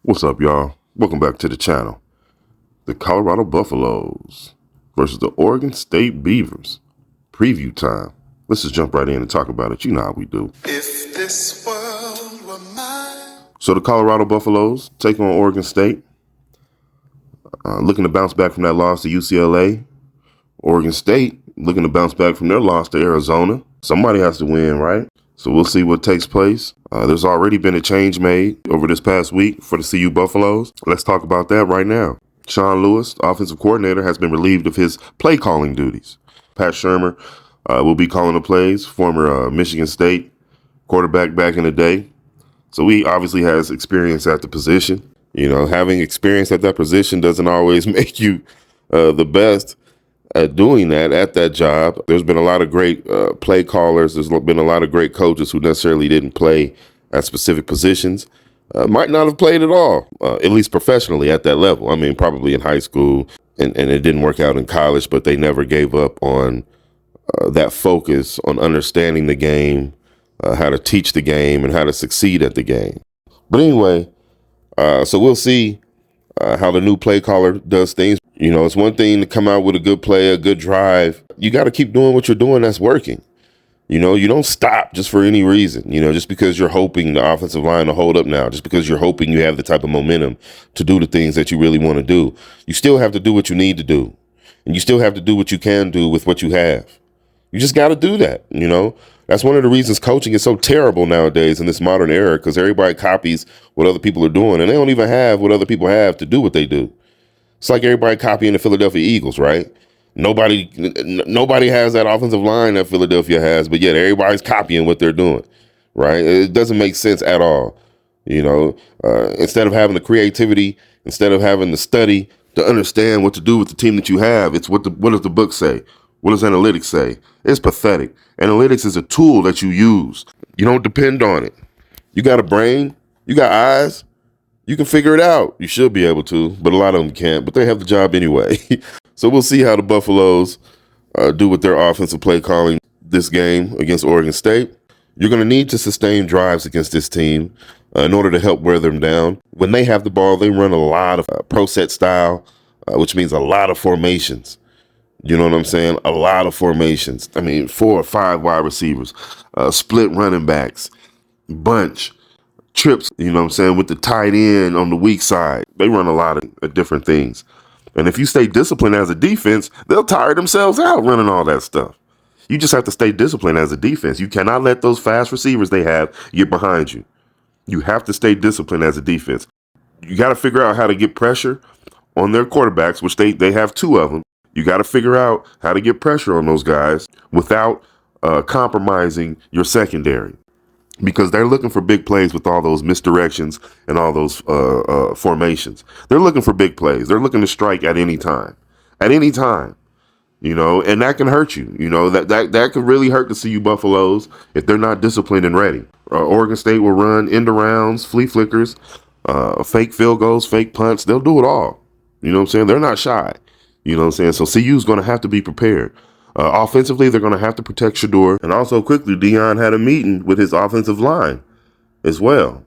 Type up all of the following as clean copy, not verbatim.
What's up, y'all? Welcome back to the channel. The Colorado Buffaloes versus the Oregon State Beavers. Preview time. Let's just jump right in and talk about it. You know how we do. If this world were mine. So the Colorado Buffaloes take on Oregon State. Looking to bounce back from that loss to UCLA. Oregon State looking to bounce back from their loss to Arizona. Somebody has to win, right? So we'll see what takes place. There's already been a change made over this past week for the CU Buffaloes. Let's talk about that right now. Sean Lewis, offensive coordinator, has been relieved of his play calling duties. Pat Shermer will be calling the plays, former Michigan State quarterback back in the day. So he obviously has experience at the position. You know, having experience at that position doesn't always make you the best at doing that, at that job. There's been a lot of great play callers. There's been a lot of great coaches who necessarily didn't play at specific positions. Might not have played at all, at least professionally at that level. I mean, probably in high school, and it didn't work out in college, but they never gave up on that focus on understanding the game, how to teach the game, and how to succeed at the game. But anyway, so we'll see how the new play caller does things. You know, it's one thing to come out with a good play, a good drive. You got to keep doing what you're doing that's working. You know, you don't stop just for any reason, you know, just because you're hoping the offensive line to hold up now, just because you're hoping you have the type of momentum to do the things that you really want to do. You still have to do what you need to do. And you still have to do what you can do with what you have. You just got to do that, you know. That's one of the reasons coaching is so terrible nowadays in this modern era, because everybody copies what other people are doing, and they don't even have what other people have to do what they do. It's like everybody copying the Philadelphia Eagles, right? Nobody has that offensive line that Philadelphia has, but yet everybody's copying what they're doing, right? It doesn't make sense at all. You know, instead of having the creativity, instead of having the study to understand what to do with the team that you have, it's what does the book say? What does analytics say? It's pathetic. Analytics is a tool that you use. You don't depend on it. You got a brain, you got eyes, you can figure it out. You should be able to, but a lot of them can't, but they have the job anyway. So we'll see how the Buffaloes do with their offensive play calling this game against Oregon State. You're going to need to sustain drives against this team in order to help wear them down. When they have the ball, they run a lot of pro set style, which means a lot of formations. You know what I'm saying? A lot of formations. I mean, 4 or 5 wide receivers, split running backs, bunch, trips, you know what I'm saying, with the tight end on the weak side. They run a lot of different things. And if you stay disciplined as a defense, they'll tire themselves out running all that stuff. You just have to stay disciplined as a defense. You cannot let those fast receivers they have get behind you. You have to stay disciplined as a defense. You got to figure out how to get pressure on their quarterbacks, which they have 2 of them. You got to figure out how to get pressure on those guys without compromising your secondary, because they're looking for big plays with all those misdirections and all those formations. They're looking for big plays. They're looking to strike at any time, you know, and that can hurt you. You know, that could really hurt the CU Buffaloes if they're not disciplined and ready. Oregon State will run end arounds, flea flickers, fake field goals, fake punts. They'll do it all. You know what I'm saying? They're not shy. You know what I'm saying? So CU's going to have to be prepared. Offensively, they're going to have to protect Shador. And also quickly, Deion had a meeting with his offensive line as well.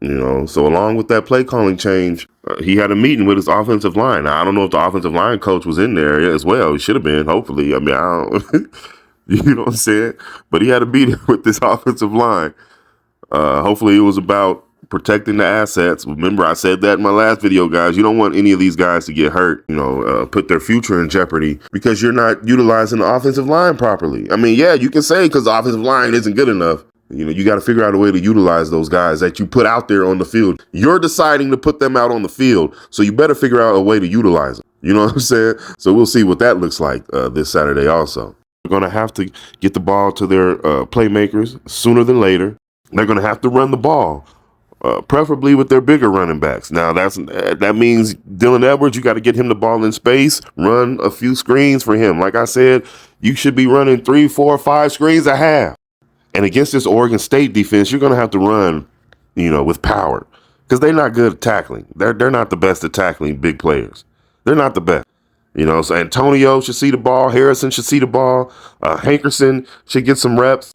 You know, so along with that play calling change, he had a meeting with his offensive line. Now, I don't know if the offensive line coach was in there as well. He should have been, hopefully. I mean, I don't, you know what I'm saying? But he had a meeting with this offensive line. Hopefully it was about protecting the assets. Remember, I said that in my last video, guys. You don't want any of these guys to get hurt, you know, put their future in jeopardy because you're not utilizing the offensive line properly. I mean, yeah, you can say because the offensive line isn't good enough. You know, you got to figure out a way to utilize those guys that you put out there on the field. You're deciding to put them out on the field, so you better figure out a way to utilize them. You know what I'm saying? So we'll see what that looks like this Saturday also. They're going to have to get the ball to their playmakers sooner than later. They're going to have to run the ball. Preferably with their bigger running backs. Now, that means Dylan Edwards, you got to get him the ball in space, run a few screens for him. Like I said, you should be running 3, 4, 5 screens a half. And against this Oregon State defense, you're going to have to run, you know, with power because they're not good at tackling. They're not the best at tackling big players. They're not the best. You know, so Antonio should see the ball. Harrison should see the ball. Hankerson should get some reps.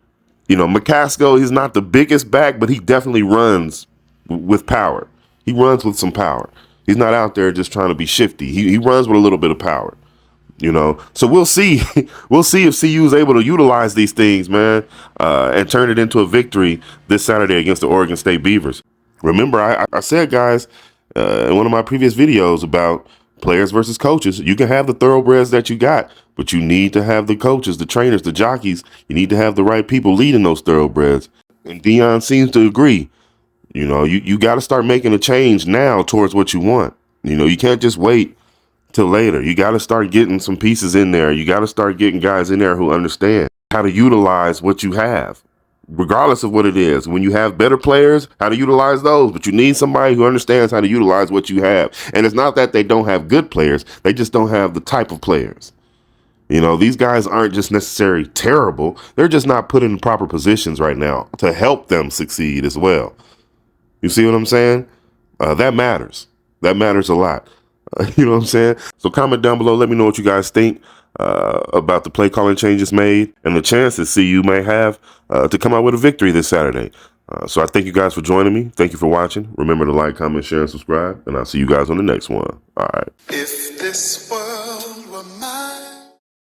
You know, McCaskill, he's not the biggest back, but he definitely runs with power. He runs with some power. He's not out there just trying to be shifty. He runs with a little bit of power. So we'll see. We'll see if CU is able to utilize these things, man, and turn it into a victory this Saturday against the Oregon State Beavers. Remember, I said, guys, in one of my previous videos about players versus coaches, you can have the thoroughbreds that you got, but you need to have the coaches, the trainers, the jockeys. You need to have the right people leading those thoroughbreds. And Deion seems to agree. You got to start making a change now towards what you want. You can't just wait till later. You got to start getting some pieces in there. You got to start getting guys in there who understand how to utilize what you have, regardless of what it is. When you have better players, how to utilize those, but you need somebody who understands how to utilize what you have. And it's not that they don't have good players. They just don't have the type of players. These guys aren't just necessarily terrible. They're just not put in proper positions right now to help them succeed as well. You see what I'm saying? That matters. That matters a lot. You know what I'm saying? So comment down below. Let me know what you guys think about the play calling changes made and the chances CU may have to come out with a victory this Saturday. So I thank you guys for joining me. Thank you for watching. Remember to like, comment, share, and subscribe. And I'll see you guys on the next one. All right. If this